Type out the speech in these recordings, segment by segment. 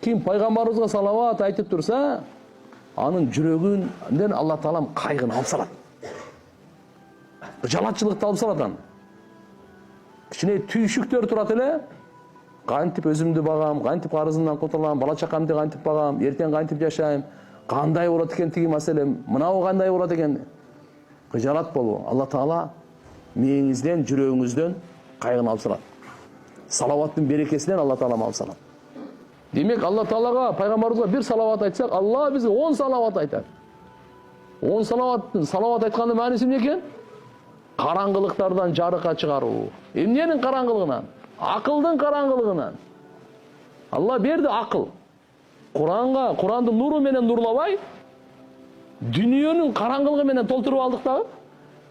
Ким пайгамбарыбызга салават айтып турса, анын жүрөгүндөн Алла Таалам кайгын алып салат. Жалатчылыкты алып салат анын. Кичине түйшүктөр турат эле. Кантип өзүмдү багам, кантип карызымдан кутулам, бала чакамды кантип багам, эртең кантип жашайм, кандай болот экен тиги маселем, мынау кандай болот экен. Кыжалат болбу. Алла Таала мээңизден, жүрөгүңүздөн кайгын алып салат. Салаваттын берекесинен Алла Таала алып салат. Демек, Алла Таалага, пайгамбарыбызга бир салават айтсак, Алла бизге 10 салават айтат. 10 салават айткандын мааниси эмне экен? Караңгылыктардан жарыкка чыгаруу. Эмненин караңгылыгынан? Акылдын караңгылыгынан. Алла берди акыл. Курандын нуру менен нурлабай, дүниөнүн караңгылыгы менен толтуруп алдык дагы.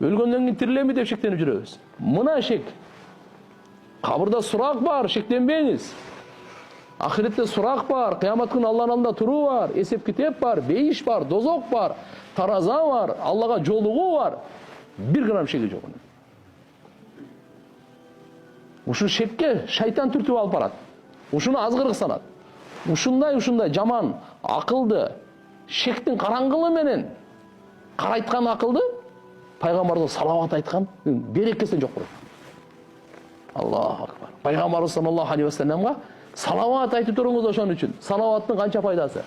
Өлгөндөн кийин тирилеми деп шектенип жүрөбүз. Мына шек. Кабырда сурак бар, шектенбеңиз. Ахиретте сурак бар, кыямат күнү Алланын алдында туруу бар, эсеп китеп бар, бейиш бар, дозок бар, тараза бар, Аллага жолугуу бар. 1 грамм шеги жок. Ушул шекке шайтан түртүп алып барат. Ушуну азгырык санат. Ушундай жаман акылды шектин караңгылыгы менен карайткан акылды пайгамбарга салават айткан берекесин жок болот. Аллаху акбар. Пайгамбар саллаллаху алейхи ва салламга салават айтып туруңуз ошон үчүн. Салаваттын канча пайдасы?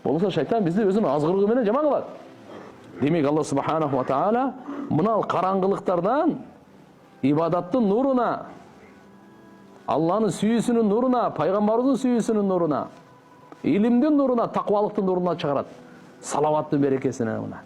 Болсо шайтан бизди өзүнүн азгырыгы менен жаман кылат. Демек Алла субханаху ва таала мына караңгылыктардан ибадаттын нуруна, Алланын сүйүүсүнүн нуруна, пайгамбарыбыздын сүйүүсүнүн нуруна, илимдин нуруна, таквалыктын нуруна чыгарат. Салаваттын берекесине мына.